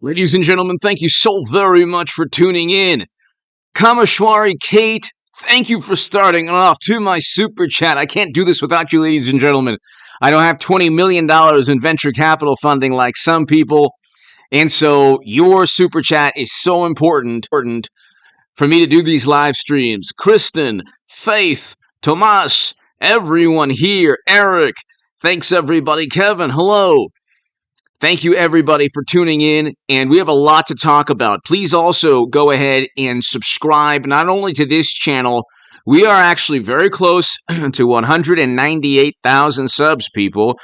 Ladies and gentlemen, thank you so very much for tuning in. Kameshwari Kate, thank you for starting off to my super chat. I can't do this without you, ladies and gentlemen. I don't have $20 million in venture capital funding like some people. And so your super chat is so important for me to do these live streams. Kristen, Faith, Tomas, everyone here, Eric, thanks everybody. Kevin, hello. Thank you, everybody, for tuning in, and we have a lot to talk about. Please also go ahead and subscribe, not only to this channel, we are actually very close to 198,000 subs, people,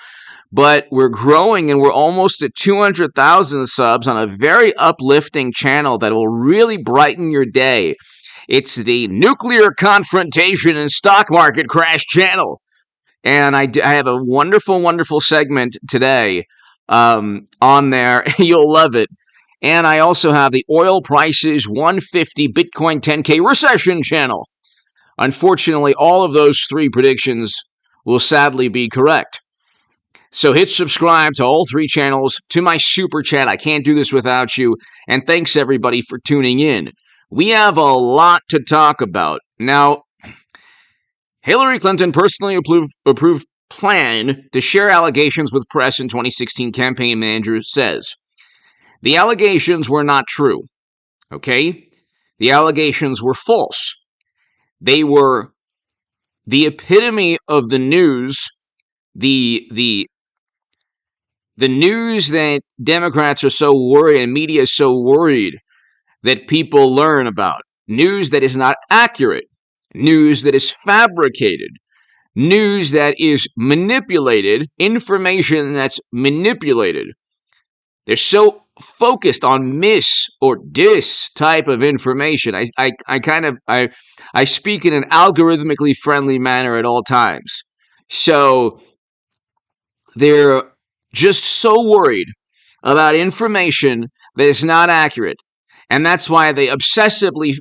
but we're growing, and we're almost at 200,000 subs on a very uplifting channel that will really brighten your day. It's the Nuclear Confrontation and Stock Market Crash channel, and I have a wonderful, wonderful segment today on there. You'll love it. And I also have the oil prices 150 Bitcoin 10K recession channel. Unfortunately, all of those three predictions will sadly be correct. So hit subscribe to all three channels, to my super chat. I can't do this without you. And thanks everybody for tuning in. We have a lot to talk about. Now, Hillary Clinton personally approved plan to share allegations with press in 2016, campaign manager says. The allegations were not true, okay? The allegations were false. They were the epitome of the news, the news that Democrats are so worried and media is so worried that people learn about. News that is not accurate. News that is fabricated. News that is manipulated, information that's manipulated. They're so focused on mis or dis type of information. I speak in an algorithmically friendly manner at all times. So they're just so worried about information that is not accurate. And that's why they obsessively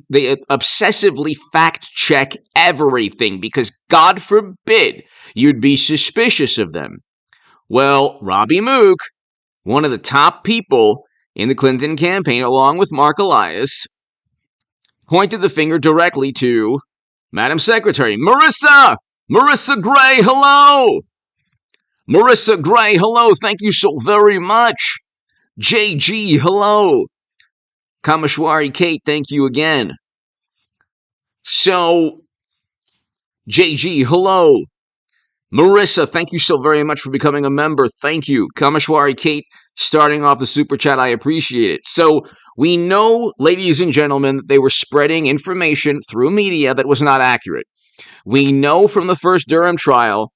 fact check everything, because God forbid you'd be suspicious of them. Well, Robbie Mook, one of the top people in the Clinton campaign, along with Mark Elias, pointed the finger directly to Madam Secretary. Marissa Gray, hello! Marissa Gray, hello, thank you so very much. JG, hello. Kameshwari Kate, thank you again. So, JG, hello. Marissa, thank you so very much for becoming a member. Thank you. Kameshwari Kate, starting off the super chat, I appreciate it. So, we know, ladies and gentlemen, they were spreading information through media that was not accurate. We know from the first Durham trial,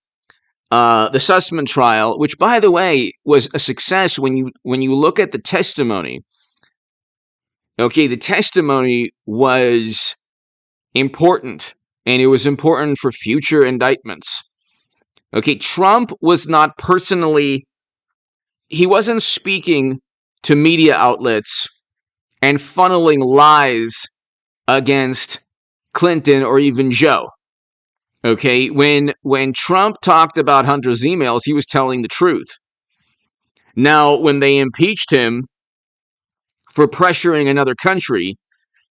the Sussman trial, which, by the way, was a success when you look at the testimony. Okay, the testimony was important, and it was important for future indictments. Okay, Trump was not personally, he wasn't speaking to media outlets and funneling lies against Clinton or even Joe. Okay, when Trump talked about Hunter's emails, he was telling the truth. Now, when they impeached him for pressuring another country,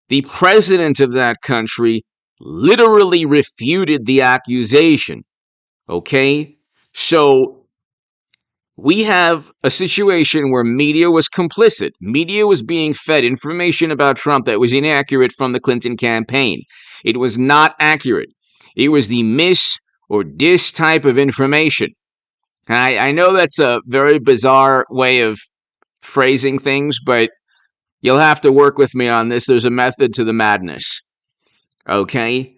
the president of that country literally refuted the accusation. Okay? So, we have a situation where media was complicit. Media was being fed information about Trump that was inaccurate from the Clinton campaign. It was not accurate. It was the mis or dis type of information. I know that's a very bizarre way of phrasing things, but you'll have to work with me on this. There's a method to the madness. Okay?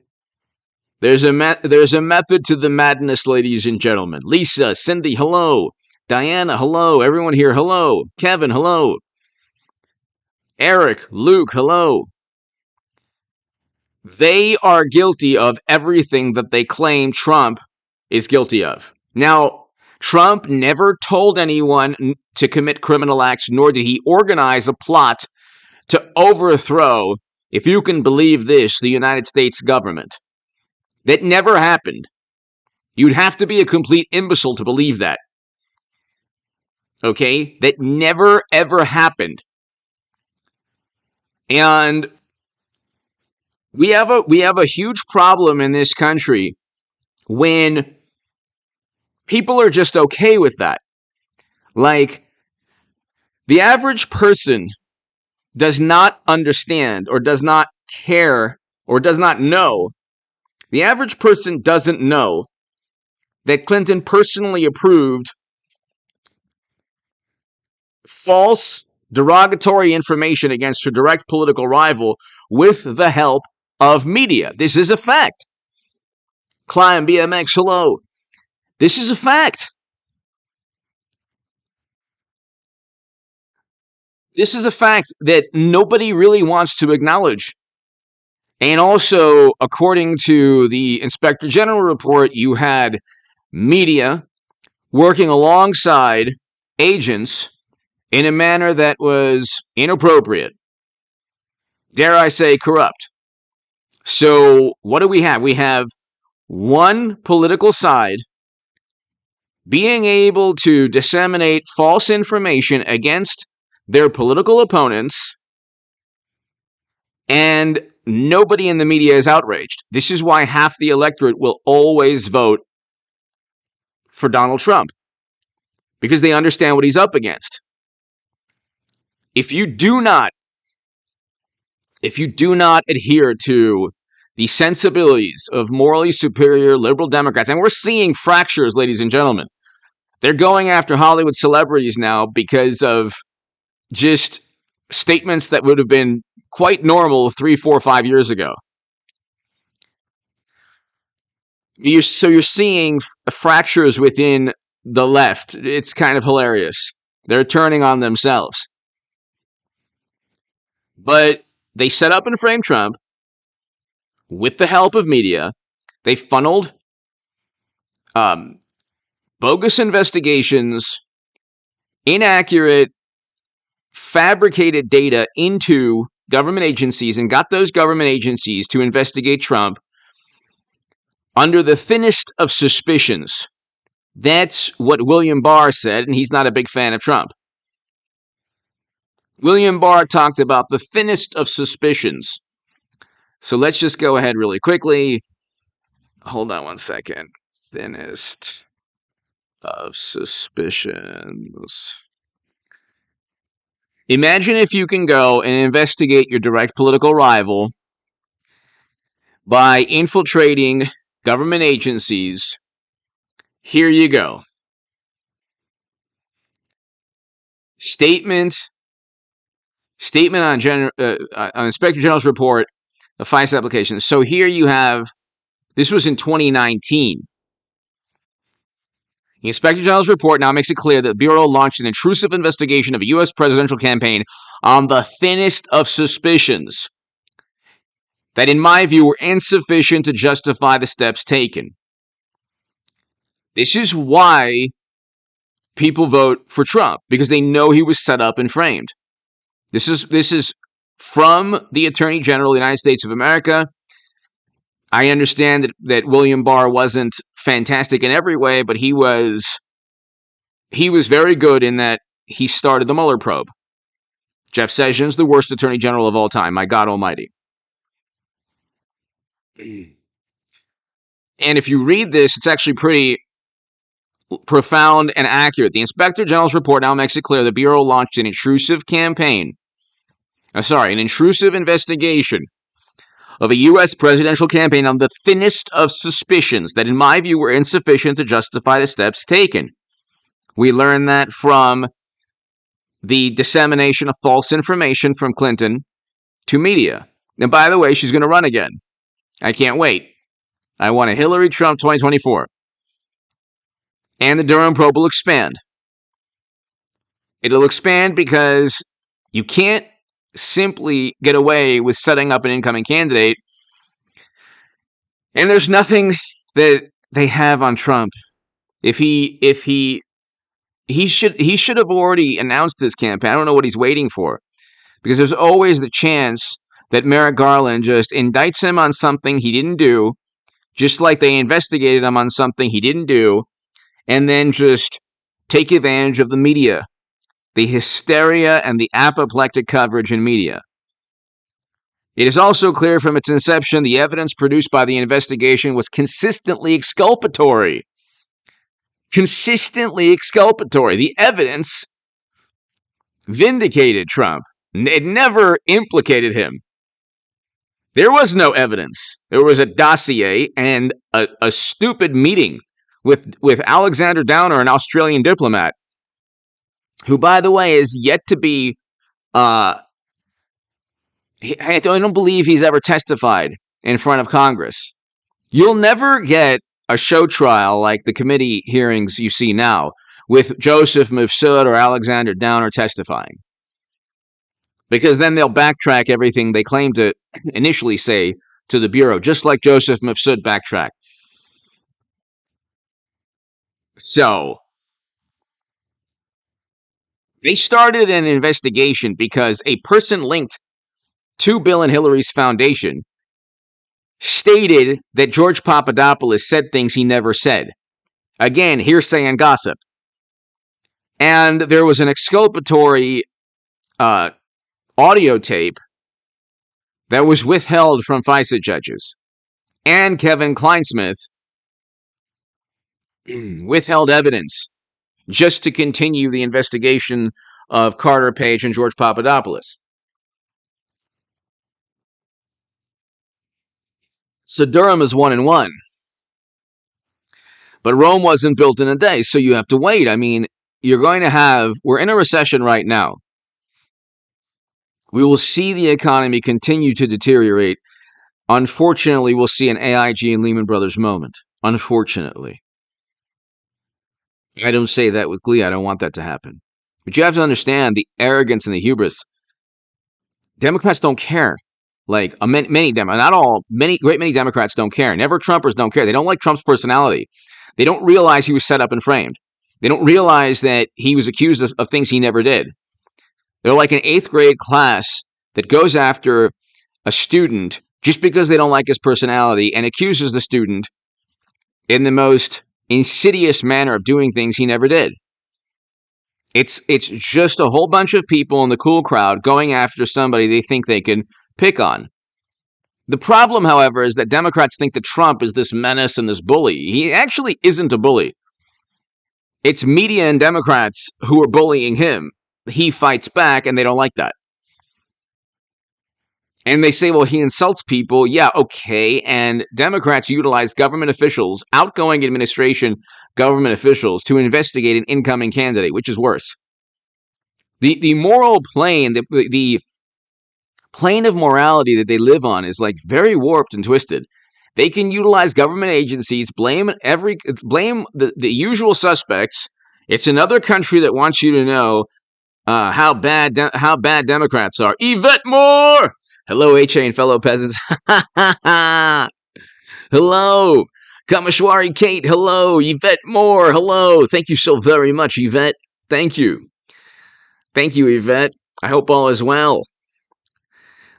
There's a method to the madness, ladies and gentlemen. Lisa, Cindy, hello. Diana, hello. Everyone here, hello. Kevin, hello. Eric, Luke, hello. They are guilty of everything that they claim Trump is guilty of. Now, Trump never told anyone to commit criminal acts, nor did he organize a plot to overthrow, if you can believe this, the United States government. That never happened. You'd have to be a complete imbecile to believe that. Okay? That never, ever happened. And we have a huge problem in this country when people are just okay with that. Like, the average person does not understand or does not care or does not know. The average person doesn't know that Clinton personally approved false, derogatory information against her direct political rival with the help of media. This is a fact. Climb BMX, hello. This is a fact. This is a fact that nobody really wants to acknowledge. And also, according to the Inspector General report, you had media working alongside agents in a manner that was inappropriate. Dare I say, corrupt. So, what do we have? We have one political side being able to disseminate false information against their political opponents, and nobody in the media is outraged. This is why half the electorate will always vote for Donald Trump, because they understand what he's up against. If you do not adhere to the sensibilities of morally superior liberal Democrats, and we're seeing fractures, ladies and gentlemen. They're going after Hollywood celebrities now because of just statements that would have been quite normal 3, 4, 5 years ago. You're seeing fractures within the left. It's kind of hilarious. They're turning on themselves. But they set up and framed Trump with the help of media. They funneled bogus investigations, inaccurate, fabricated data into government agencies and got those government agencies to investigate Trump under the thinnest of suspicions. That's what William Barr said, and he's not a big fan of Trump. William Barr talked about the thinnest of suspicions. So let's just go ahead really quickly. Hold on one second. Thinnest of suspicions. Imagine if you can go and investigate your direct political rival by infiltrating government agencies. Here you go. Statement on Inspector General's report of FICE applications. So here you have, this was in 2019. The Inspector General's report now makes it clear that the Bureau launched an intrusive investigation of a U.S. presidential campaign on the thinnest of suspicions that, in my view, were insufficient to justify the steps taken. This is why people vote for Trump, because they know he was set up and framed. This is from the Attorney General of the United States of America. I understand that William Barr wasn't fantastic in every way, but he was very good in that he started the Mueller probe. Jeff Sessions, the worst Attorney General of all time, my God almighty. And if you read this, it's actually pretty profound and accurate. The Inspector General's report now makes it clear the Bureau launched an intrusive investigation of a U.S. presidential campaign on the thinnest of suspicions that, in my view, were insufficient to justify the steps taken. We learned that from the dissemination of false information from Clinton to media. And by the way, she's going to run again. I can't wait. I want a Hillary Trump 2024. And the Durham probe will expand. It'll expand because you can't simply get away with setting up an incoming candidate. And there's nothing that they have on Trump. He should have already announced his campaign. I don't know what he's waiting for, because there's always the chance that Merrick Garland just indicts him on something he didn't do, just like they investigated him on something he didn't do, and then just take advantage of the media, the hysteria and the apoplectic coverage in media. It is also clear from its inception the evidence produced by the investigation was consistently exculpatory. Consistently exculpatory. The evidence vindicated Trump. It never implicated him. There was no evidence. There was a dossier and a stupid meeting with Alexander Downer, an Australian diplomat, who, by the way, is yet to be... I don't believe he's ever testified in front of Congress. You'll never get a show trial like the committee hearings you see now with Joseph Mifsud or Alexander Downer testifying. Because then they'll backtrack everything they claim to initially say to the Bureau, just like Joseph Mifsud backtracked. So, they started an investigation because a person linked to Bill and Hillary's foundation stated that George Papadopoulos said things he never said. Again, hearsay and gossip. And there was an exculpatory audio tape that was withheld from FISA judges. And Kevin Kleinsmith withheld evidence just to continue the investigation of Carter Page and George Papadopoulos. So Durham is 1-1. But Rome wasn't built in a day, so you have to wait. I mean, we're in a recession right now. We will see the economy continue to deteriorate. Unfortunately, we'll see an AIG and Lehman Brothers moment. Unfortunately. I don't say that with glee. I don't want that to happen. But you have to understand the arrogance and the hubris. Democrats don't care. Like many Democrats, not all, many Democrats don't care. Never Trumpers don't care. They don't like Trump's personality. They don't realize he was set up and framed. They don't realize that he was accused of things he never did. They're like an 8th grade class that goes after a student just because they don't like his personality and accuses the student in the most insidious manner of doing things he never did. It's just a whole bunch of people in the cool crowd going after somebody they think they can pick on. The problem, however, is that Democrats think that Trump is this menace and this bully. He actually isn't a bully. It's media and Democrats who are bullying him. He fights back, and they don't like that. And they say, well, he insults people. Yeah, okay. And Democrats utilize government officials, outgoing administration government officials, to investigate an incoming candidate, which is worse. The moral plane, the plane of morality that they live on is like very warped and twisted. They can utilize government agencies, blame the usual suspects. It's another country that wants you to know how bad Democrats are. Yvette Moore! Hello, HA and fellow peasants. Hello. Kameshwari Kate, hello. Yvette Moore, hello. Thank you so very much, Yvette. Thank you. Thank you, Yvette. I hope all is well.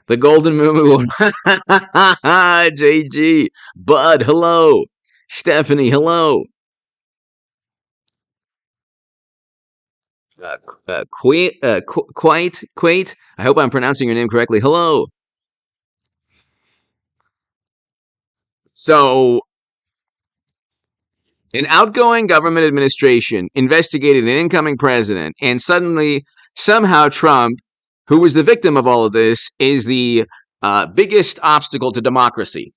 The Golden Moo. JG. Bud, hello. Stephanie, hello. Quate. I hope I'm pronouncing your name correctly. Hello. So, an outgoing government administration investigated an incoming president, and suddenly, somehow Trump, who was the victim of all of this, is the biggest obstacle to democracy.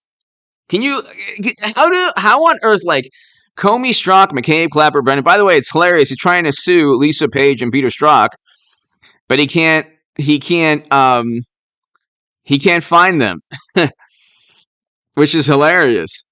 How on earth, like, Comey, Strzok, McCabe, Clapper, Brennan. By the way, it's hilarious. He's trying to sue Lisa Page and Peter Strzok, but he can't find them, which is hilarious.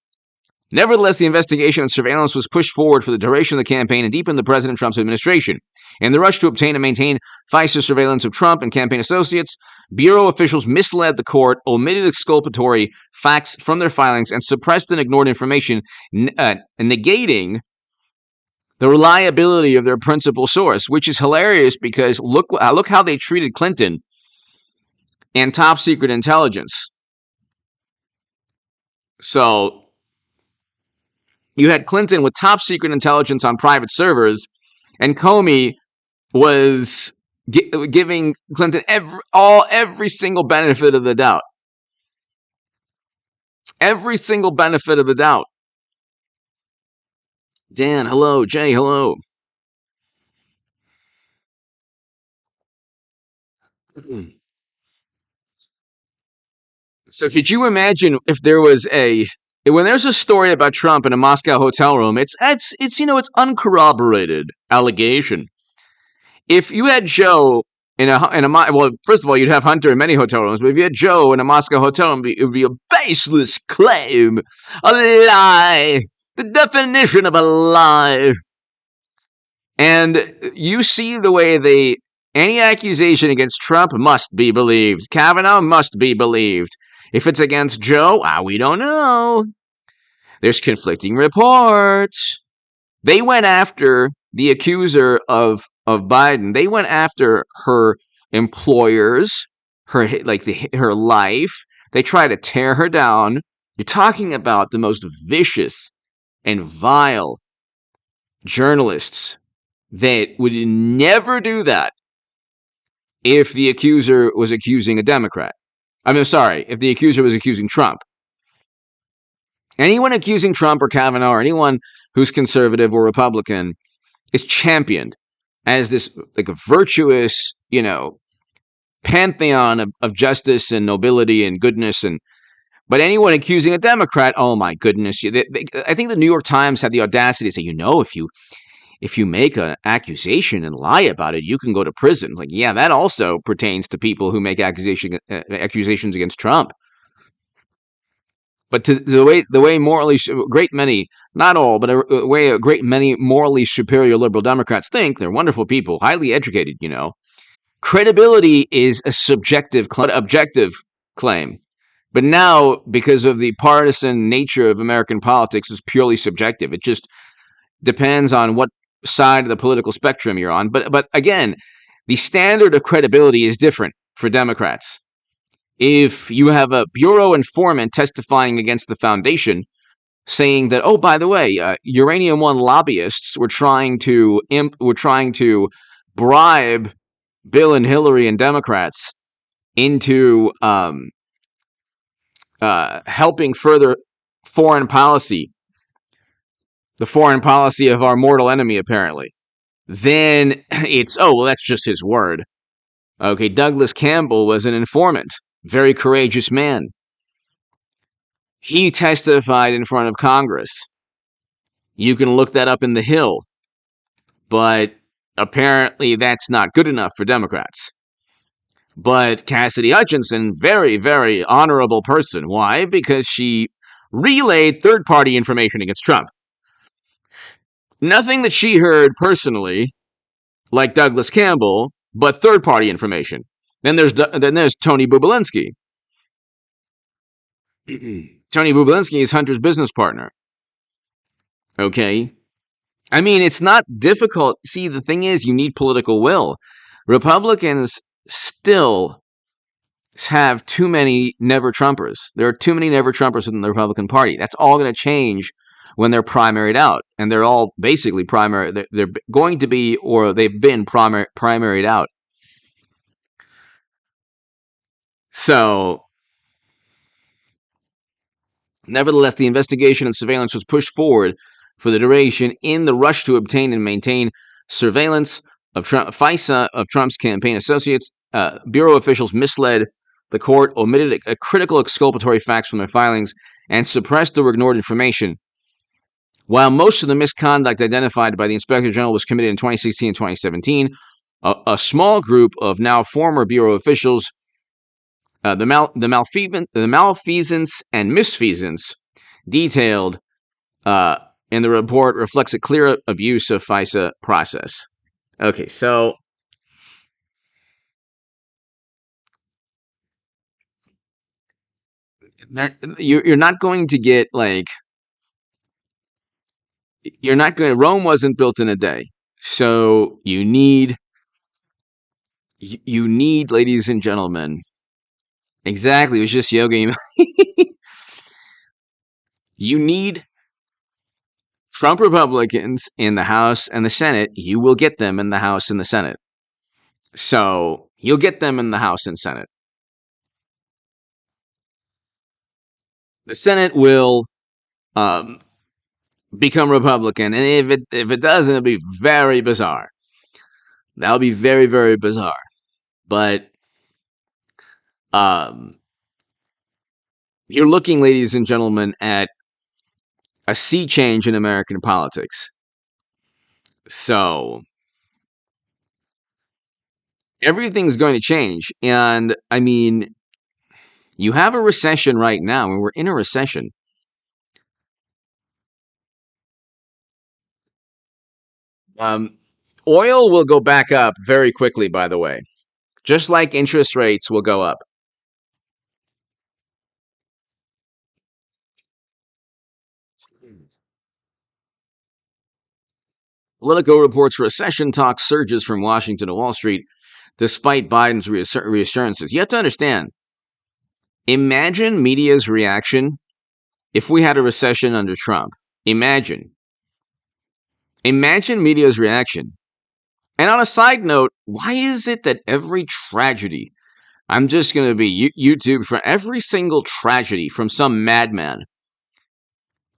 Nevertheless, the investigation and surveillance was pushed forward for the duration of the campaign and deepened the President Trump's administration. In the rush to obtain and maintain FISA surveillance of Trump and campaign associates, Bureau officials misled the court, omitted exculpatory facts from their filings, and suppressed and ignored information, negating the reliability of their principal source, which is hilarious because look how they treated Clinton and top secret intelligence. So, you had Clinton with top secret intelligence on private servers, and Comey was giving Clinton every single benefit of the doubt. Every single benefit of the doubt. Dan, hello. Jay, hello. So could you imagine if there was when there's a story about Trump in a Moscow hotel room, it's it's uncorroborated allegation. If you had Joe well, first of all, you'd have Hunter in many hotel rooms, but if you had Joe in a Moscow hotel room, it would be a baseless claim, a lie, the definition of a lie. And you see the way any accusation against Trump must be believed. Kavanaugh must be believed. If it's against Joe, we don't know. There's conflicting reports. They went after the accuser of Biden. They went after her employers, her life. They tried to tear her down. You're talking about the most vicious and vile journalists that would never do that if the accuser was accusing a Democrat. If the accuser was accusing Trump. Anyone accusing Trump or Kavanaugh or anyone who's conservative or Republican is championed as this like a virtuous, pantheon of justice and nobility and goodness. But anyone accusing a Democrat, oh my goodness. I think the New York Times had the audacity to say, if you make an accusation and lie about it, you can go to prison. Like, yeah, that also pertains to people who make accusations against Trump. But to the way morally great many, not all, but a way a great many morally superior liberal Democrats think, they're wonderful people, highly educated, Credibility is a subjective, objective claim. But now, because of the partisan nature of American politics, it's purely subjective. It just depends on what side of the political spectrum you're on. But again, the standard of credibility is different for Democrats. If you have a bureau informant testifying against the foundation, saying that, oh, by the way, Uranium One lobbyists were trying to bribe Bill and Hillary and Democrats into helping further foreign policy, the foreign policy of our mortal enemy, apparently, then it's, oh, well, that's just his word. Okay, Douglas Campbell was an informant, very courageous man. He testified in front of Congress. You can look that up in the Hill. But apparently that's not good enough for Democrats. But Cassidy Hutchinson, very, very honorable person. Why? Because she relayed third-party information against Trump. Nothing that she heard personally, like Douglas Campbell, but third-party information. Then there's Tony Bobulinski. Tony Bobulinski is Hunter's business partner. Okay? I mean, it's not difficult. See, the thing is, you need political will. Republicans still have too many never-Trumpers. There are too many never-Trumpers within the Republican Party. That's all going to change when they're primaried out. And they're all basically primary. They're going to be, or they've been primaried out. So, nevertheless, the investigation and surveillance was pushed forward for the duration in the rush to obtain and maintain surveillance of FISA of Trump's campaign associates. Bureau officials misled the court, omitted a critical exculpatory facts from their filings, and suppressed or ignored information. While most of the misconduct identified by the Inspector General was committed in 2016 and 2017, a small group of now former Bureau officials, the malfeasance and misfeasance detailed in the report reflects a clear abuse of FISA process. Okay, so you're not going to get Rome wasn't built in a day. So you need, ladies and gentlemen, exactly, it was just yoga. You need Trump Republicans in the House and the Senate. You will get them in the House and the Senate. So you'll get them in the House and Senate. The Senate will um, become Republican, and if it doesn't, it'll be very bizarre. That'll be very, very bizarre. But um, you're looking, ladies and gentlemen, at a sea change in American politics. So everything's going to change. And I mean, you have a recession right now, and we're in a recession. Um, Oil will go back up very quickly, by the way, just like interest rates will go up. Politico reports recession talk surges from Washington to Wall Street despite Biden's reassurances. You have to understand, imagine media's reaction if we had a recession under Trump. Imagine. Imagine media's reaction. And on a side note, why is it that every tragedy, I'm just going to be YouTube for every single tragedy from some madman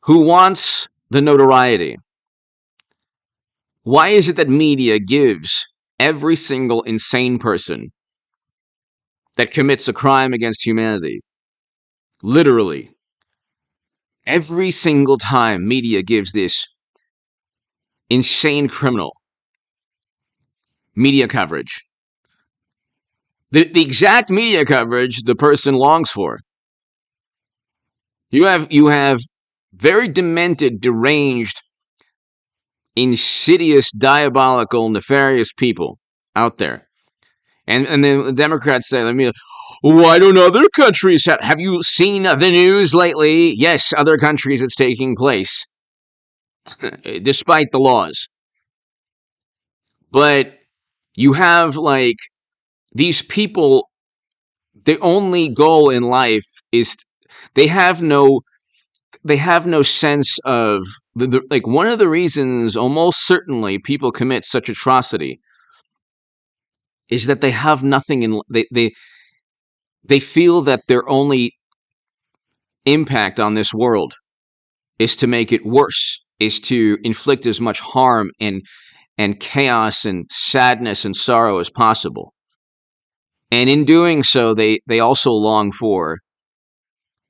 who wants the notoriety, why is it that media gives every single insane person that commits a crime against humanity, literally, every single time media gives this insane criminal media coverage, the exact media coverage the person longs for? You have very demented, deranged, insidious, diabolical, nefarious people out there. And then the Democrats say, why don't other countries have you seen the news lately? Yes, other countries it's taking place, despite the laws. But you have, like, these people, the only goal in life is they have no sense of like, one of the reasons almost certainly people commit such atrocity is that they have nothing in they feel that their only impact on this world is to make it worse, is to inflict as much harm and chaos and sadness and sorrow as possible. And in doing so, they also long for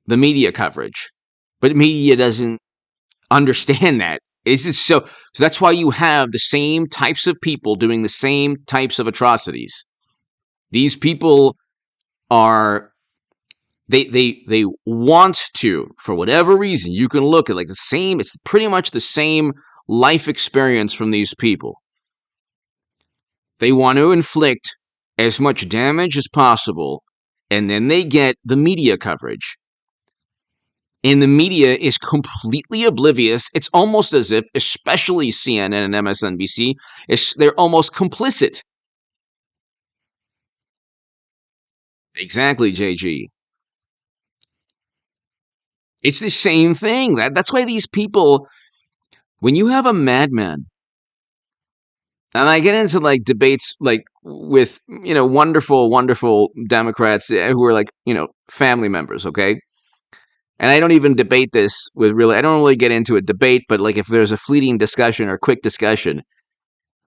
the media coverage. But media doesn't understand that. It's just so that's why you have the same types of people doing the same types of atrocities. These people are they want to, for whatever reason, you can look at, like, the same, it's pretty much the same life experience from these people. They want to inflict as much damage as possible, and then they get the media coverage. And the media is completely oblivious. It's almost as if, especially CNN and MSNBC, they're almost complicit. Exactly, JG. It's the same thing. That's why these people, when you have a madman, and I get into, like, debates, like, with, wonderful, wonderful Democrats who are, like, family members, okay? And I don't even debate this I don't really get into a debate, but, like, if there's a fleeting discussion or quick discussion,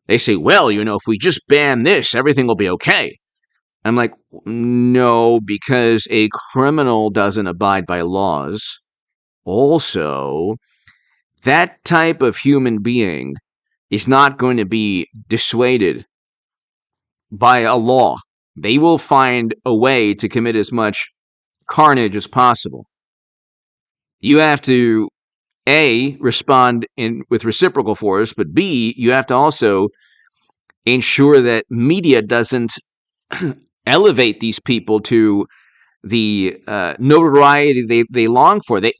they say, well, if we just ban this, everything will be okay. I'm like, no, because a criminal doesn't abide by laws. Also, that type of human being is not going to be dissuaded by a law. They will find a way to commit as much carnage as possible. You have to, A, respond with reciprocal force, but B, you have to also ensure that media doesn't elevate these people to the notoriety they long for. They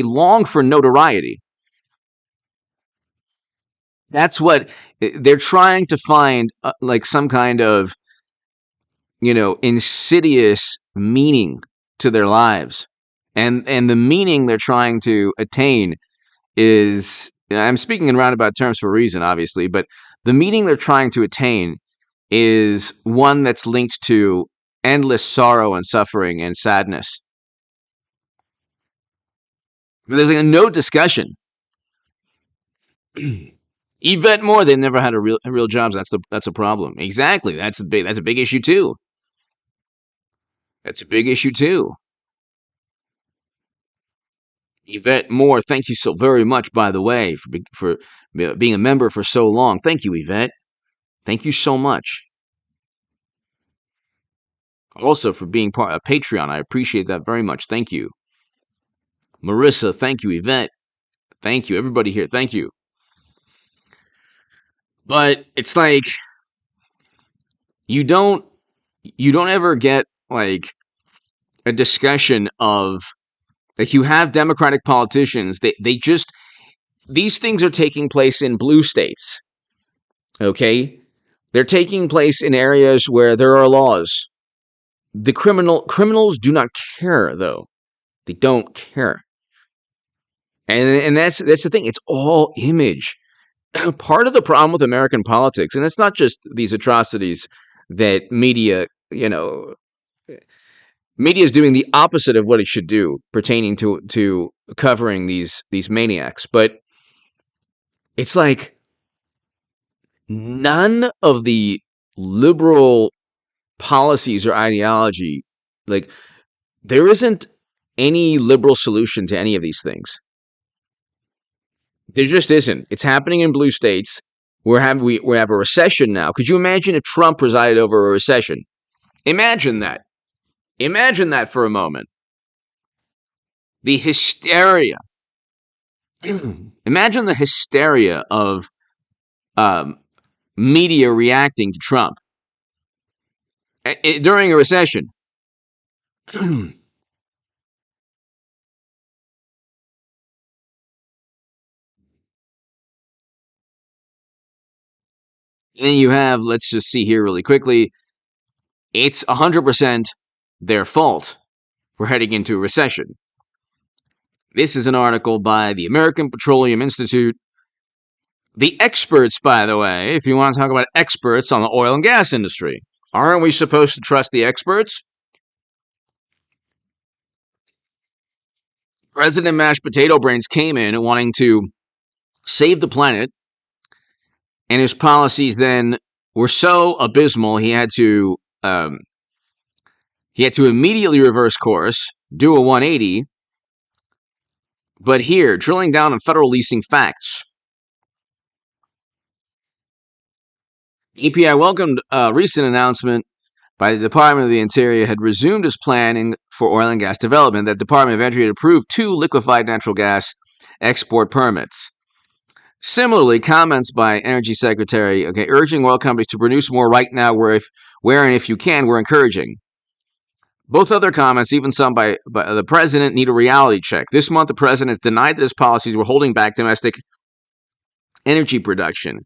long for notoriety. That's what they're trying to find, like, some kind of, insidious meaning to their lives. And the meaning they're trying to attain is, I'm speaking in roundabout terms for a reason, obviously, but the meaning they're trying to attain is one that's linked to endless sorrow and suffering and sadness. There's like no discussion. Yvette Moore, they've never had a real jobs. That's a problem. Exactly. That's a big issue too. That's a big issue too. Yvette Moore, thank you so very much, by the way, for being a member for so long. Thank you, Yvette. Thank you so much. Also for being part of Patreon. I appreciate that very much. Thank you. Marissa, thank you. Yvette, thank you. Everybody here, thank you. But it's like you don't ever get like a discussion of like you have Democratic politicians, they just these things are taking place in blue states. Okay? They're taking place in areas where there are laws. The criminals do not care though. They don't care. And that's the thing. It's all image. Part of the problem with American politics, and it's not just these atrocities that media is doing the opposite of what it should do pertaining to covering these maniacs. But it's like none of the liberal policies or ideology, like there isn't any liberal solution to any of these things. There just isn't. It's happening in blue states. We have a recession now. Could you imagine if Trump presided over a recession? Imagine that. Imagine that for a moment. The hysteria. Imagine the hysteria of media reacting to Trump during a recession. And then you have, let's just see here really quickly, it's 100% their fault we're heading into a recession. This is an article by the American Petroleum Institute. The experts, by the way, if you want to talk about experts on the oil and gas industry, aren't we supposed to trust the experts? President Mashed Potato Brains came in wanting to save the planet, and his policies then were so abysmal he had to immediately reverse course, do a 180. But here, drilling down on federal leasing facts. EPI welcomed a recent announcement by the Department of the Interior had resumed its planning for oil and gas development. That department eventually approved 2 liquefied natural gas export permits. Similarly, comments by Energy Secretary, urging oil companies to produce more right now where and if you can, were encouraging. Both other comments, even some by the president, need a reality check. This month, the president has denied that his policies were holding back domestic energy production,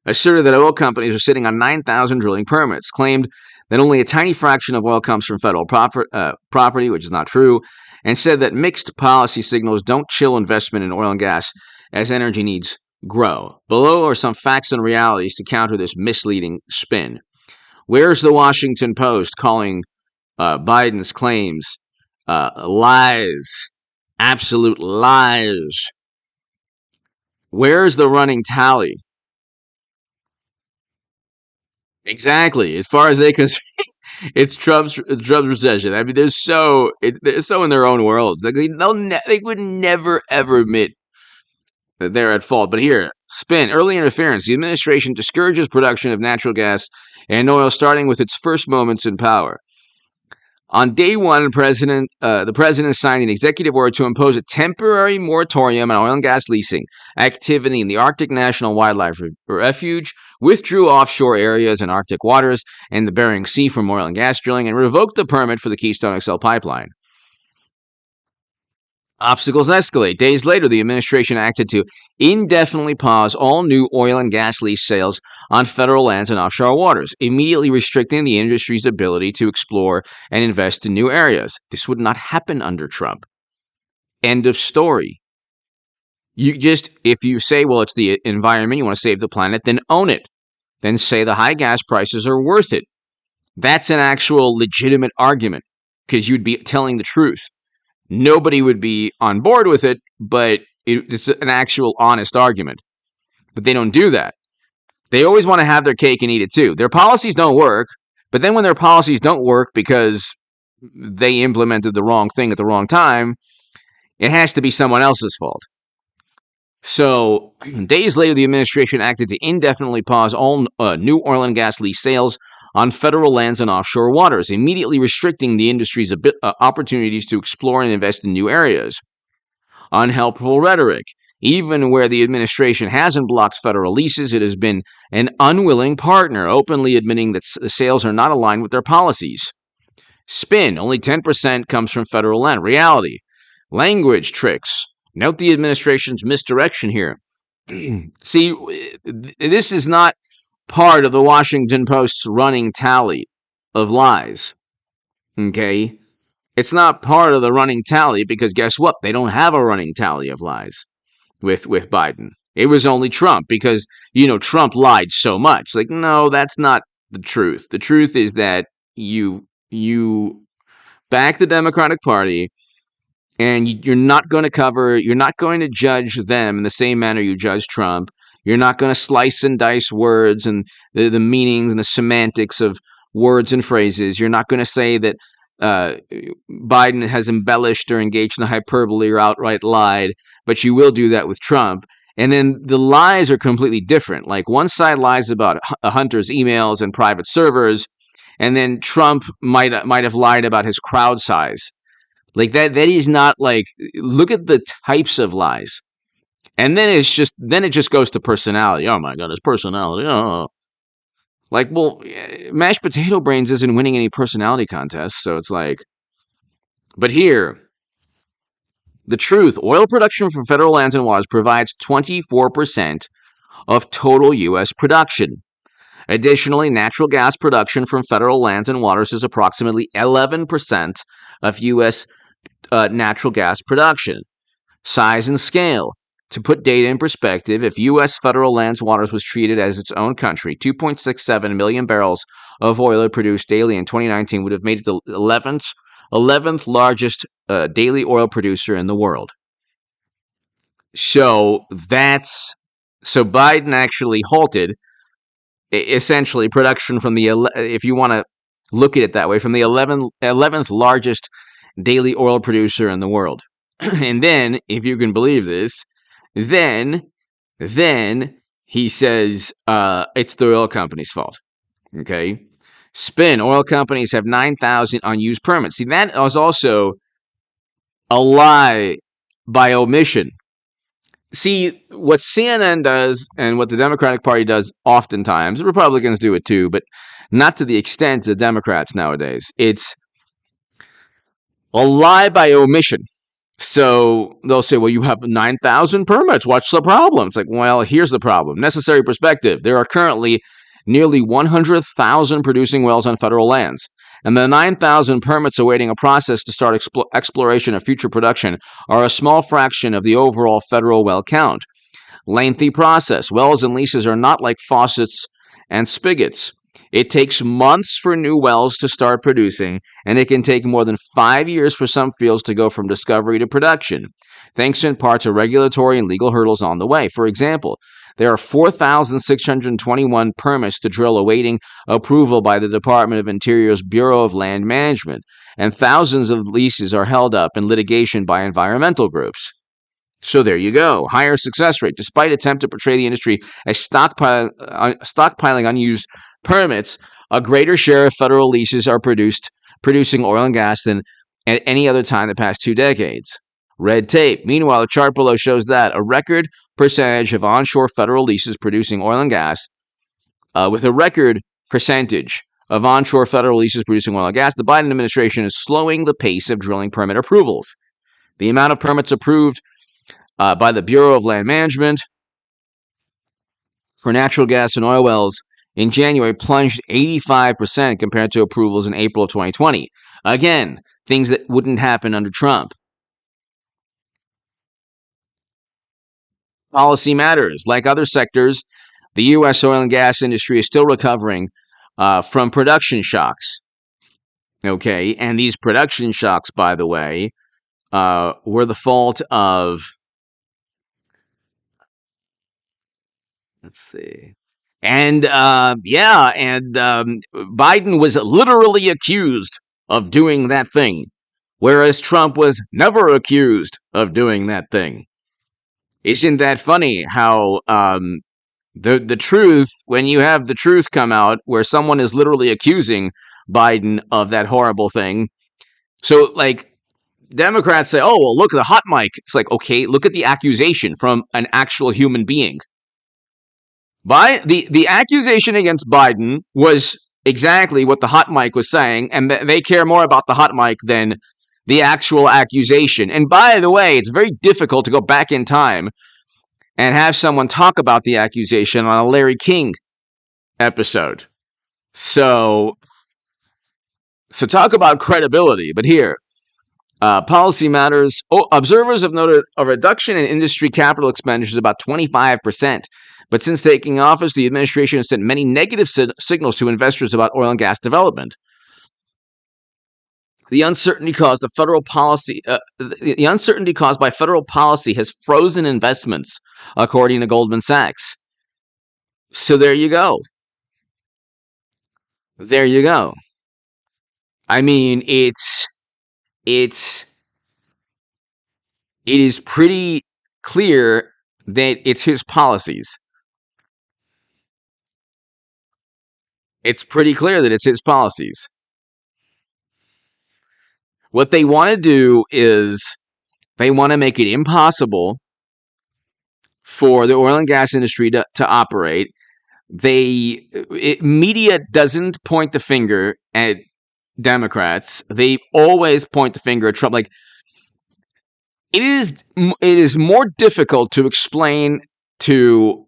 asserted that oil companies are sitting on 9,000 drilling permits, claimed that only a tiny fraction of oil comes from federal property, which is not true, and said that mixed policy signals don't chill investment in oil and gas as energy needs grow. Below are some facts and realities to counter this misleading spin. Where's the Washington Post calling Biden's claims lies, absolute lies? Where's the running tally? Exactly. As far as they concern, it's Trump's recession. I mean, they're so in their own worlds. Like they would never ever admit that they're at fault. But here, spin early interference. The administration discourages production of natural gas and oil, starting with its first moments in power. On day one, the president signed an executive order to impose a temporary moratorium on oil and gas leasing activity in the Arctic National Wildlife Refuge, withdrew offshore areas in Arctic waters and the Bering Sea from oil and gas drilling, and revoked the permit for the Keystone XL pipeline. Obstacles escalate. Days later, the administration acted to indefinitely pause all new oil and gas lease sales on federal lands and offshore waters, immediately restricting the industry's ability to explore and invest in new areas. This would not happen under Trump. End of story. If you say, well, it's the environment, you want to save the planet, then own it. Then say the high gas prices are worth it. That's an actual legitimate argument, because you'd be telling the truth. nobody would be on board with it, but it's an actual honest argument. But they don't do that. They always want to have their cake and eat it too. Their policies don't work, but then when their policies don't work because they implemented the wrong thing at the wrong time, it has to be someone else's fault. So, days later, the administration acted to indefinitely pause all new oil and gas lease sales on federal lands and offshore waters, immediately restricting the industry's opportunities to explore and invest in new areas. Unhelpful rhetoric. Even where the administration hasn't blocked federal leases, it has been an unwilling partner, openly admitting that the sales are not aligned with their policies. Spin. Only 10% comes from federal land. Reality. Language tricks. Note the administration's misdirection here. See, this is not part of the Washington Post's running tally of lies. Okay? It's not part of the running tally because guess what? They don't have a running tally of lies with Biden. It was only Trump because, Trump lied so much. Like, no, that's not the truth. The truth is that you back the Democratic Party, and you're not going to judge them in the same manner you judge Trump. You're not going to slice and dice words and the meanings and the semantics of words and phrases. You're not going to say that Biden has embellished or engaged in hyperbole or outright lied, but you will do that with Trump. And then the lies are completely different. Like one side lies about Hunter's emails and private servers, and then Trump might have lied about his crowd size. Like that is not like, look at the types of lies. And then it just goes to personality. Oh my God, his personality. Oh. Like, well, mashed potato brains isn't winning any personality contests, so it's like, but here, the truth, oil production from federal lands and waters provides 24% of total U.S. production. Additionally, natural gas production from federal lands and waters is approximately 11% of U.S. Natural gas production. Size and scale. To put data in perspective, if U.S. federal lands waters was treated as its own country, 2.67 million barrels of oil produced daily in 2019 would have made it the 11th largest daily oil producer in the world. So Biden actually halted essentially production from if you want to look at it that way, from the 11th largest daily oil producer in the world. And then, if you can believe this, then he says it's the oil company's fault. Okay? Spin. Oil companies have 9,000 unused permits. See, that was also a lie by omission. See, what CNN does and what the Democratic Party does oftentimes, the Republicans do it too, but not to the extent of Democrats nowadays. It's a lie by omission. So they'll say, well, you have 9,000 permits. What's the problem? It's like, well, here's the problem. Necessary perspective. There are currently nearly 100,000 producing wells on federal lands. And the 9,000 permits awaiting a process to start exploration of future production are a small fraction of the overall federal well count. Lengthy process. Wells and leases are not like faucets and spigots. It takes months for new wells to start producing, and it can take more than 5 years for some fields to go from discovery to production, thanks in part to regulatory and legal hurdles on the way. For example, there are 4,621 permits to drill awaiting approval by the Department of Interior's Bureau of Land Management, and thousands of leases are held up in litigation by environmental groups. So there you go. Higher success rate. Despite attempt to portray the industry as stockpiling unused permits, a greater share of federal leases are producing oil and gas than at any other time in the past 2 decades. Red tape. Meanwhile, the chart below shows that a record percentage of onshore federal leases producing oil and gas, with a record percentage of onshore federal leases producing oil and gas, the Biden administration is slowing the pace of drilling permit approvals. The amount of permits approved by the Bureau of Land Management for natural gas and oil wells in January plunged 85% compared to approvals in April of 2020. Again, things that wouldn't happen under Trump. Policy matters. Like other sectors, the U.S. oil and gas industry is still recovering from production shocks. Okay, and these production shocks, by the way, were the fault of, let's see. And Biden was literally accused of doing that thing, whereas Trump was never accused of doing that thing. Isn't that funny how the truth, when you have the truth come out where someone is literally accusing Biden of that horrible thing. So, like, Democrats say, oh, well, look at the hot mic. It's like, okay, look at the accusation from an actual human being. The accusation against Biden was exactly what the hot mic was saying, and they care more about the hot mic than the actual accusation. And by the way, it's very difficult to go back in time and have someone talk about the accusation on a Larry King episode. So talk about credibility. But here, policy matters. Observers have noted a reduction in industry capital expenditures about 25%. But since taking office, the administration has sent many negative signals to investors about oil and gas development. The uncertainty caused by federal policy has frozen investments, according to Goldman Sachs. So there you go. There you go. I mean, it is pretty clear that it's his policies. It's pretty clear that it's his policies. What they want to do is they want to make it impossible for the oil and gas industry to operate. Media doesn't point the finger at Democrats. They always point the finger at Trump. Like, it is more difficult to explain to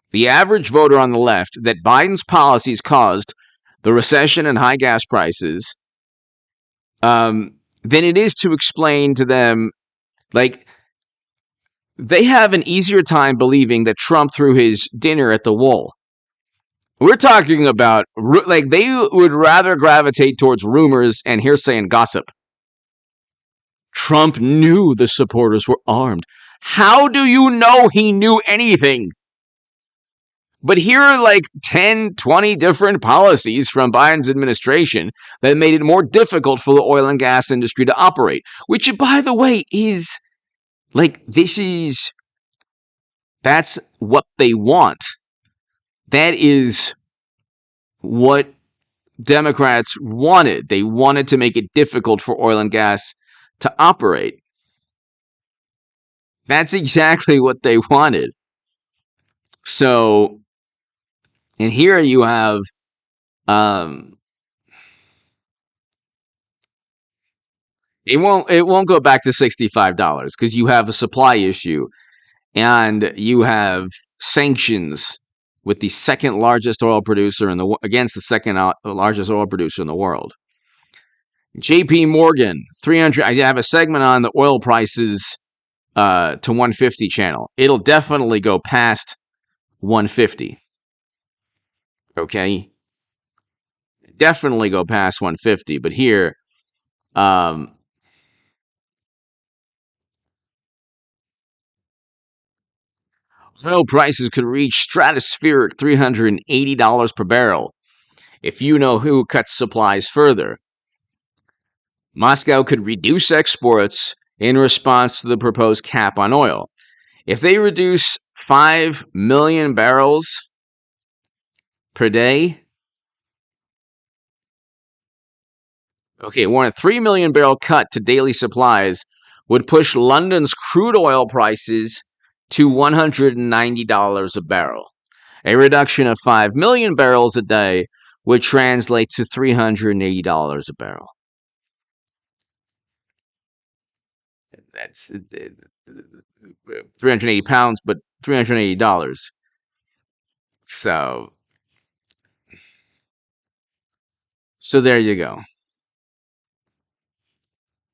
the average voter on the left that Biden's policies caused the recession and high gas prices than it is to explain to them. Like, they have an easier time believing that Trump threw his dinner at the wall. We're talking about, like, they would rather gravitate towards rumors and hearsay and gossip. Trump knew the supporters were armed. How do you know he knew anything? But here are like 10, 20 different policies from Biden's administration that made it more difficult for the oil and gas industry to operate, which, by the way, is like, that's what they want. That is what Democrats wanted. They wanted to make it difficult for oil and gas to operate. That's exactly what they wanted. So, and here you have it won't go back to $65 because you have a supply issue and you have sanctions with the second largest oil producer against the second largest oil producer in the world. JP Morgan, 300. I have a segment on the oil prices to 150 channel. It'll definitely go past 150. Okay? Definitely go past 150. But here, oil prices could reach stratospheric $380 per barrel if you know who cuts supplies further. Moscow could reduce exports in response to the proposed cap on oil. If they reduce 5 million barrels per day, okay, a 3 million barrel cut to daily supplies would push London's crude oil prices to $190 a barrel. A reduction of 5 million barrels a day would translate to $380 a barrel. That's 380 pounds, but $380. So there you go.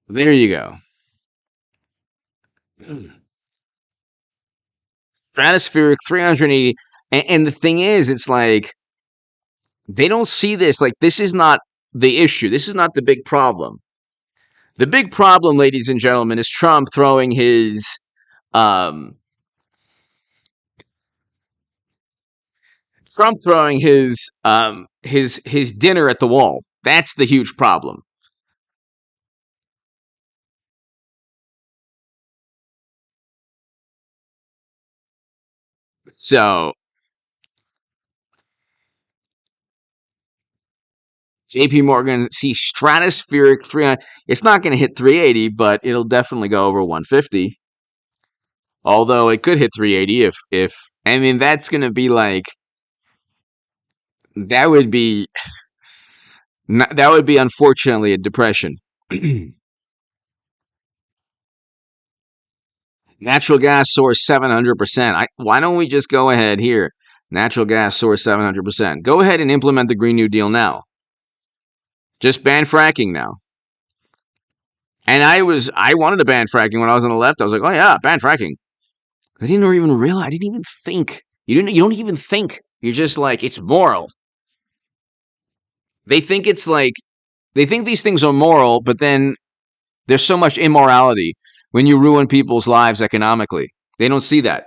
There you go. Stratospheric 380. And the thing is, it's like, they don't see this. Like, this is not the issue. This is not the big problem. The big problem, ladies and gentlemen, is um, Trump throwing his dinner at the wall. That's the huge problem. So JP Morgan see stratospheric 300. It's not going to hit 380, but it'll definitely go over 150. Although it could hit 380 if I mean that's going to be like that would be that would be unfortunately a depression. Natural gas soars 700%. Why don't we just go ahead here? Natural gas soars 700%. Go ahead and implement the Green New Deal now. Just ban fracking now. And I wanted to ban fracking when I was on the left. I was like, oh yeah, ban fracking. I didn't even realize. I didn't even think. You don't even think. You're just like it's moral. They think it's like they think these things are moral, but then there's so much immorality when you ruin people's lives economically. They don't see that.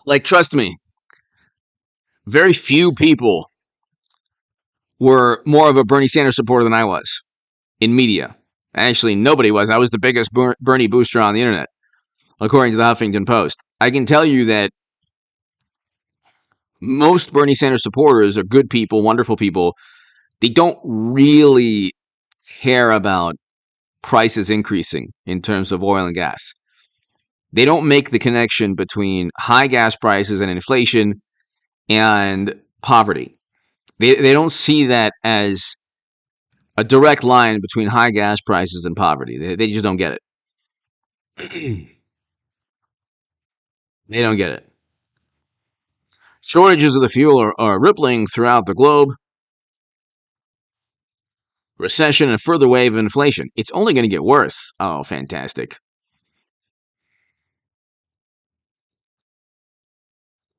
Like trust me, very few people were more of a Bernie Sanders supporter than I was in media. Actually, nobody was. I was the biggest Bernie booster on the internet, according to the Huffington Post. I can tell you that most Bernie Sanders supporters are good people, wonderful people. They don't really care about prices increasing in terms of oil and gas. They don't make the connection between high gas prices and inflation and poverty. They don't see that as a direct line between high gas prices and poverty. They just don't get it. They don't get it. Shortages of the fuel are rippling throughout the globe. Recession and further wave of inflation. It's only going to get worse. Oh, fantastic.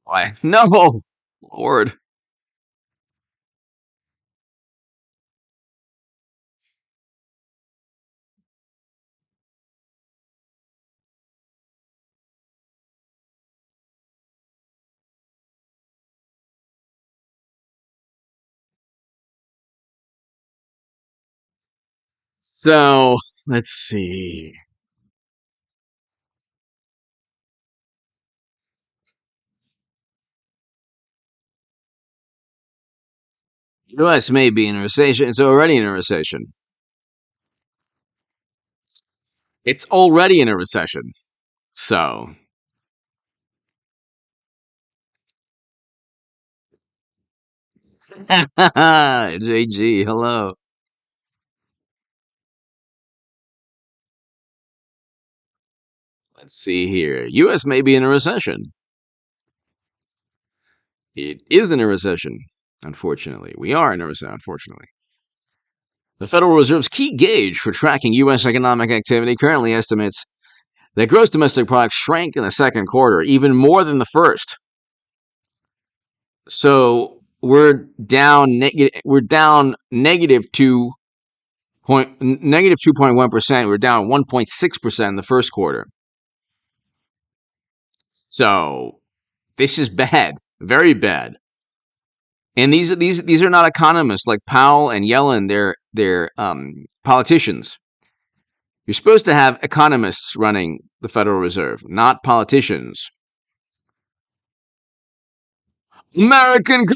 Why? No! Lord. So, let's see. U.S. may be in a recession. It's already in a recession. It's already in a recession. So, JG, hello. Let's see here. U.S. may be in a recession. It is in a recession, unfortunately. We are in a recession, unfortunately. The Federal Reserve's key gauge for tracking U.S. economic activity currently estimates that gross domestic product shrank in the second quarter, even more than the first. So we're down. We're down negative 2.1%. We're down 1.6% in the first quarter. So this is bad, very bad. And these are not economists like Powell and Yellen. They're politicians. You're supposed to have economists running the Federal Reserve, not politicians. American,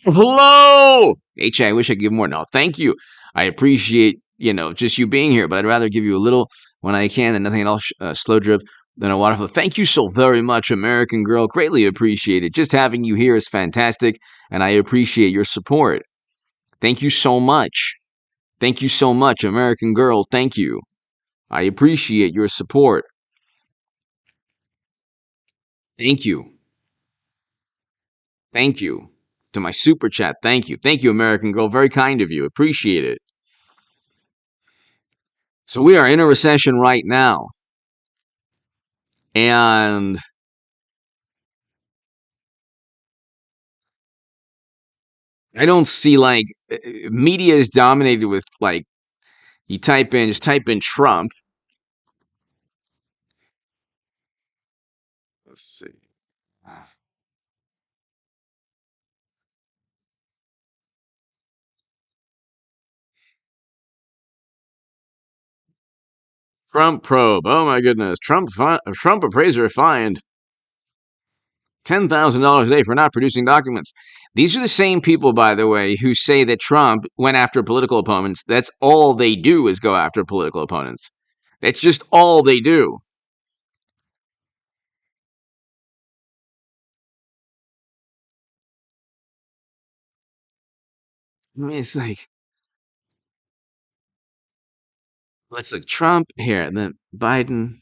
hello, I wish I could give more. No, thank you. I appreciate just you being here, but I'd rather give you a little when I can than nothing at all. Slow drip than a waterfall. Thank you so very much, American girl. Greatly appreciated. Just having you here is fantastic, and I appreciate your support. Thank you so much. Thank you so much, American girl. Thank you. I appreciate your support. Thank you. Thank you. To my super chat, thank you. Thank you, American girl. Very kind of you. Appreciate it. So we are in a recession right now. And I don't see like media is dominated with like you type in Trump. Let's see. Trump probe. Oh my goodness. Trump appraiser fined $10,000 a day for not producing documents. These are the same people, by the way, who say that Trump went after political opponents. That's all they do is go after political opponents. That's just all they do. I mean, it's like, let's look Trump here, and then Biden.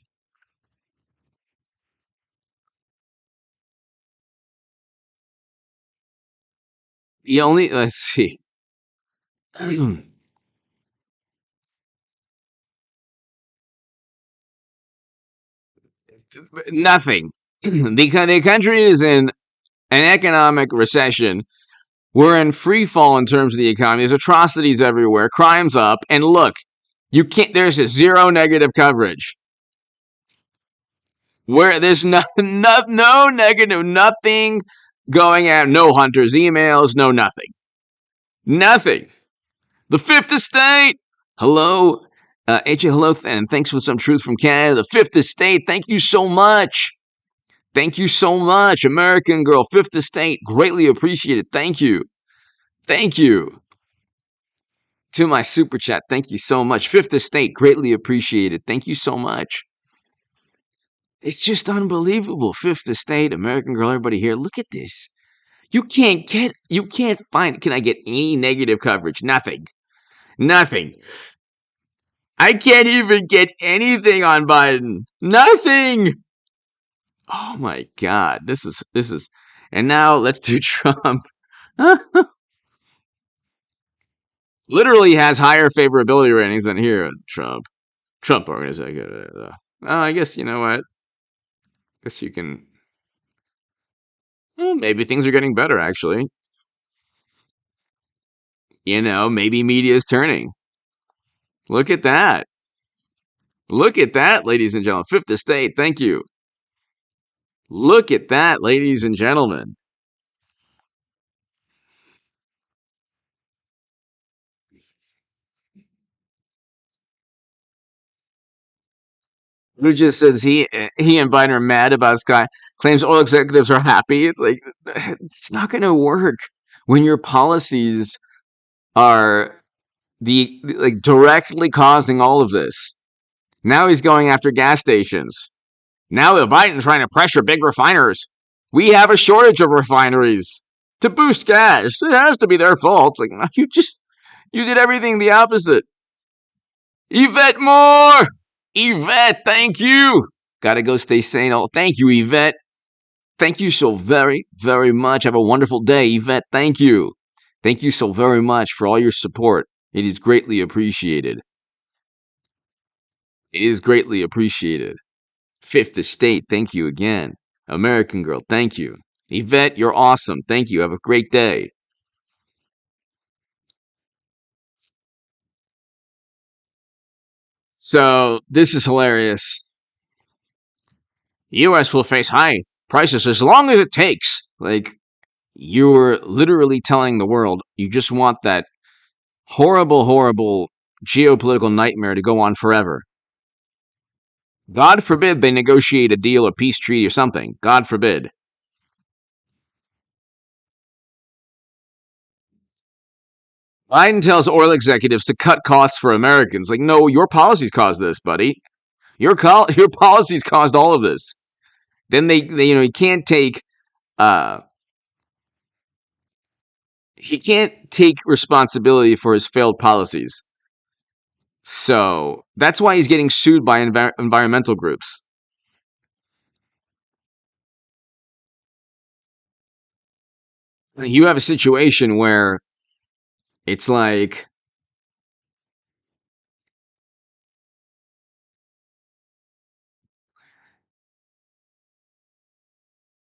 Let's see. Nothing. The country is in an economic recession. We're in free fall in terms of the economy. There's atrocities everywhere. Crime's up. And look, you can't. There's a zero negative coverage. Where there's no negative, nothing going out. No Hunter's emails. No nothing. Nothing. The Fifth Estate. Hello, AJ. Hello, and thanks for some truth from Canada. The Fifth Estate. Thank you so much. Thank you so much, American Girl, Fifth Estate. Greatly appreciated. Thank you. Thank you. To my super chat, thank you so much. Fifth Estate, greatly appreciated. Thank you so much. It's just unbelievable. Fifth Estate, American Girl, everybody here. Look at this. You can't find, can I get any negative coverage? Nothing. Nothing. I can't even get anything on Biden. Nothing. Oh my God. And now let's do Trump. Literally has higher favorability ratings than here. Trump organization. I guess you know what. Guess you can. Well, maybe things are getting better. Actually, maybe media is turning. Look at that. Look at that, ladies and gentlemen. Fifth Estate. Thank you. Look at that, ladies and gentlemen. Who just says he and Biden are mad about Sky? Claims oil executives are happy. It's like it's not going to work when your policies are the like directly causing all of this. Now he's going after gas stations. Now the Biden's trying to pressure big refiners. We have a shortage of refineries to boost gas. It has to be their fault. It's like you did everything the opposite. Yvette Moore. Yvette, thank you. Gotta go stay sane. Oh, thank you, Yvette. Thank you so very, very much. Have a wonderful day, Yvette. Thank you. Thank you so very much for all your support. It is greatly appreciated. It is greatly appreciated. Fifth Estate, thank you again. American Girl, thank you. Yvette, you're awesome. Thank you. Have a great day. So, this is hilarious. US will face high prices as long as it takes. Like, you're literally telling the world you just want that horrible, horrible geopolitical nightmare to go on forever. God forbid they negotiate a deal, a peace treaty, or something. God forbid. Biden tells oil executives to cut costs for Americans. Like, no, your policies caused this, buddy. Your policies caused all of this. Then he can't take uh he can't take responsibility for his failed policies. So that's why he's getting sued by environmental groups. You have a situation where it's like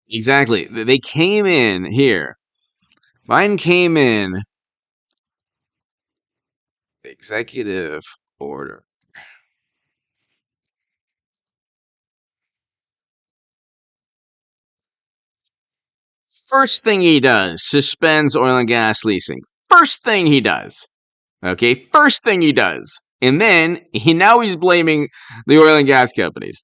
exactly they came in here Biden came in. Executive order. First thing he does, suspends oil and gas leasing. First thing he does. Okay, first thing he does. And then he's blaming the oil and gas companies.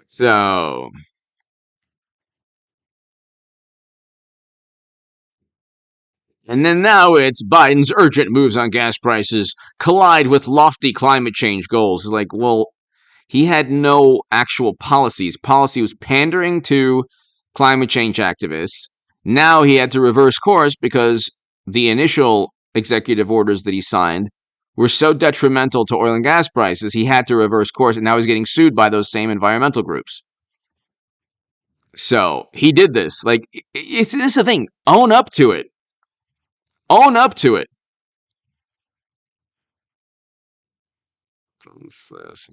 So, and then now it's Biden's urgent moves on gas prices collide with lofty climate change goals. It's like, well, he had no actual policies. Policy was pandering to climate change activists. Now he had to reverse course because the initial executive orders that he signed were so detrimental to oil and gas prices, he had to reverse course, and now he's getting sued by those same environmental groups. So he did this. Like, it's this is the thing. Own up to it. Own up to it. What's this?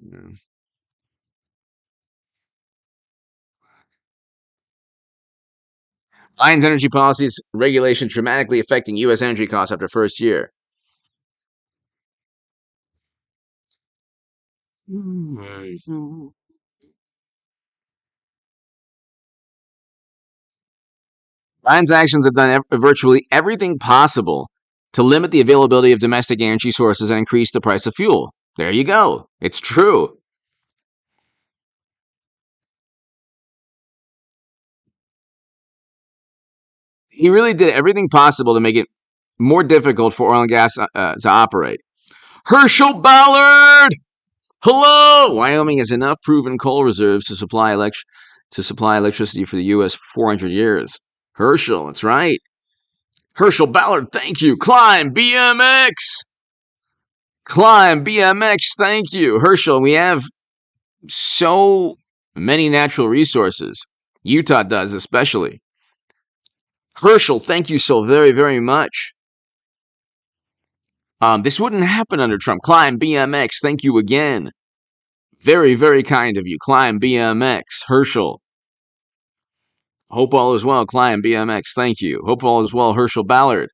Biden's energy policies regulation dramatically affecting U.S. energy costs after first year. Biden's actions have done virtually everything possible to limit the availability of domestic energy sources and increase the price of fuel. There you go. It's true. He really did everything possible to make it more difficult for oil and gas to operate. Herschel Ballard! Hello! Wyoming has enough proven coal reserves to supply electricity for the U.S. for 400 years. Herschel, that's right. Herschel Ballard, thank you. Climb BMX! Climb BMX, thank you. Herschel, we have so many natural resources. Utah does, especially. Herschel, thank you so very, very much. This wouldn't happen under Trump. Climb BMX, thank you again. Very, very kind of you. Climb BMX, Herschel. Hope all is well. Climb BMX, thank you. Hope all is well, Herschel Ballard.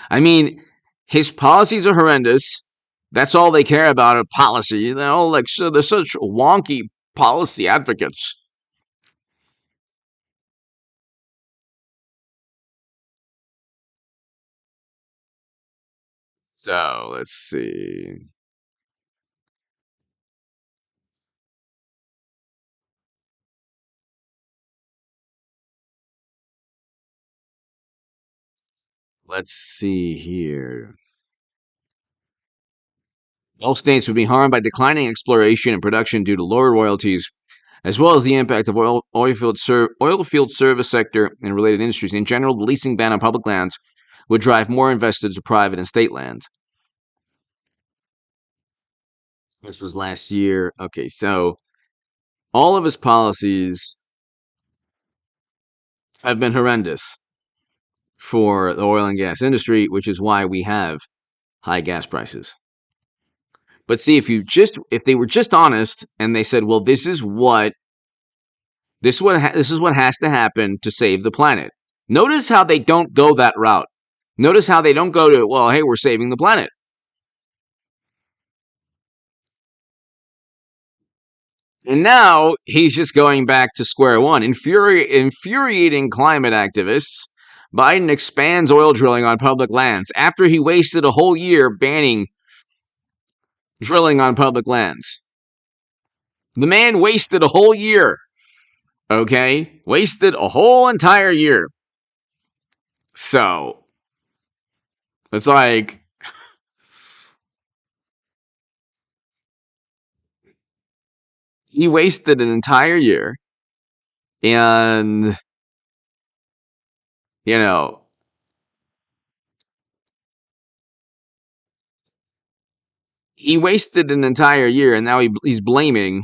I mean, his policies are horrendous. That's all they care about are policy. They're all like, so they're such wonky policy advocates. So let's see. Let's see here. All states would be harmed by declining exploration and production due to lower royalties, as well as the impact of oil field service sector and related industries. In general, the leasing ban on public lands would drive more investors to private and state lands. This was last year. Okay, so all of his policies have been horrendous for the oil and gas industry, which is why we have high gas prices. But see, if they were just honest and they said, well, this is what has to happen to save the planet. Notice how they don't go that route. Notice how they don't go to, well, hey, we're saving the planet. And now he's just going back to square one. Infuriating climate activists, Biden expands oil drilling on public lands after he wasted a whole year banning drilling on public lands. The man wasted a whole year. Okay? Wasted a whole entire year. So, it's like, he wasted an entire year, and, you know, he wasted an entire year, and now he's blaming,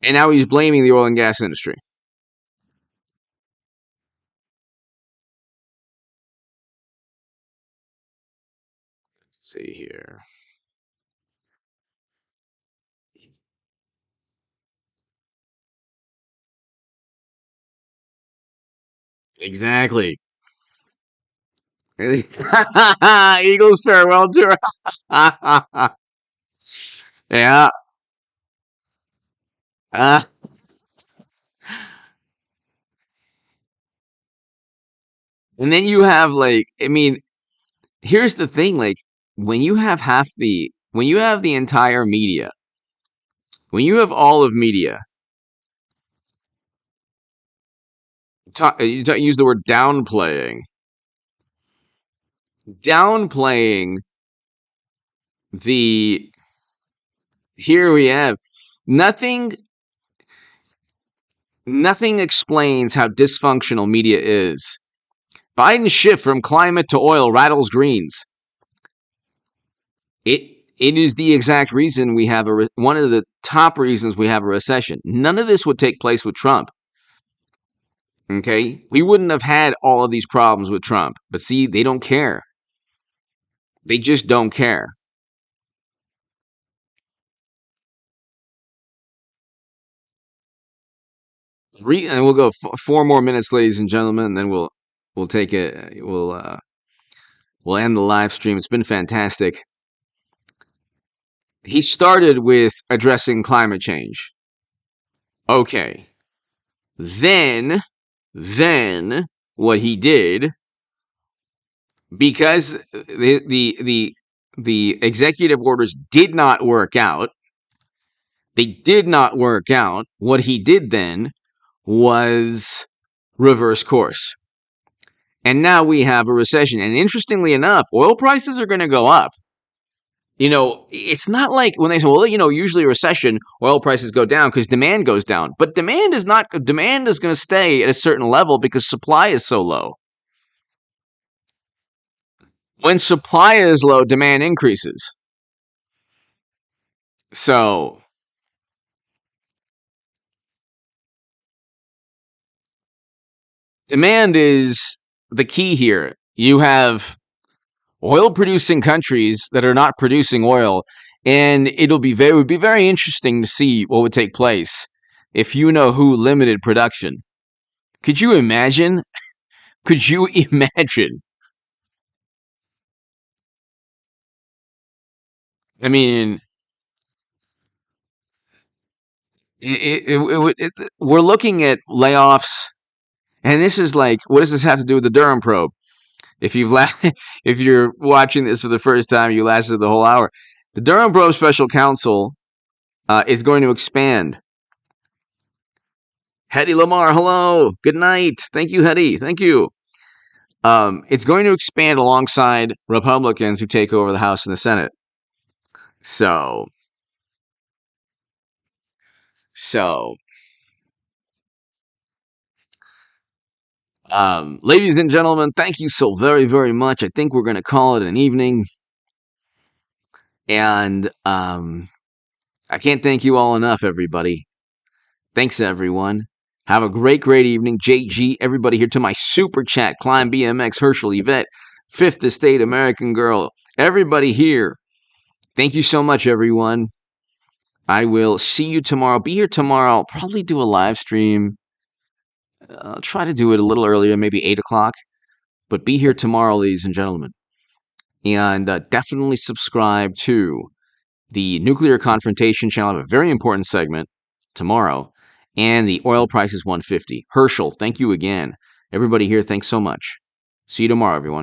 the oil and gas industry. Let's see here. Exactly. Eagles farewell tour. Yeah. Uh, and then you have like, I mean, here's the thing, like when you have the entire media, when you have all of media, use the word downplaying the here we have nothing nothing explains how dysfunctional media is. Biden's shift from climate to oil rattles Greens. It it is the exact reason we have one of the top reasons we have a recession. None of this would take place with Trump. Okay, we wouldn't have had all of these problems with Trump. But see, they don't care. They just don't care. And we'll go 4 more minutes, ladies and gentlemen, and then we'll take it. We'll end the live stream. It's been fantastic. He started with addressing climate change. Okay. Then what he did, because the executive orders did not work out, they did not work out. What he did then was reverse course. And now we have a recession. And interestingly enough, oil prices are going to go up. You know, it's not like when they say, well, you know, usually a recession, oil prices go down because demand goes down. But demand is going to stay at a certain level because supply is so low. When supply is low, demand increases. So demand is the key here. You have oil producing countries that are not producing oil, and it would be very interesting to see what would take place if you know who limited production. Could you imagine? Could you imagine? I mean, we're looking at layoffs, and this is like, what does this have to do with the Durham probe? If if you're watching this for the first time, you lasted the whole hour. The Durham probe special counsel is going to expand. Hetty Lamar, hello, good night. Thank you, Hetty. Thank you. It's going to expand alongside Republicans who take over the House and the Senate. So, so, ladies and gentlemen, thank you so very, very much. I think we're going to call it an evening. And I can't thank you all enough, everybody. Thanks, everyone. Have a great, great evening. JG, everybody here to my super chat. Climb BMX, Herschel, Yvette, Fifth Estate, American Girl. Everybody here. Thank you so much, everyone. I will see you tomorrow. Be here tomorrow. I'll probably do a live stream. I'll try to do it a little earlier, maybe 8 o'clock. But be here tomorrow, ladies and gentlemen. And definitely subscribe to the Nuclear Confrontation channel. I have a very important segment tomorrow. And the oil price is 150. Herschel, thank you again. Everybody here, thanks so much. See you tomorrow, everyone.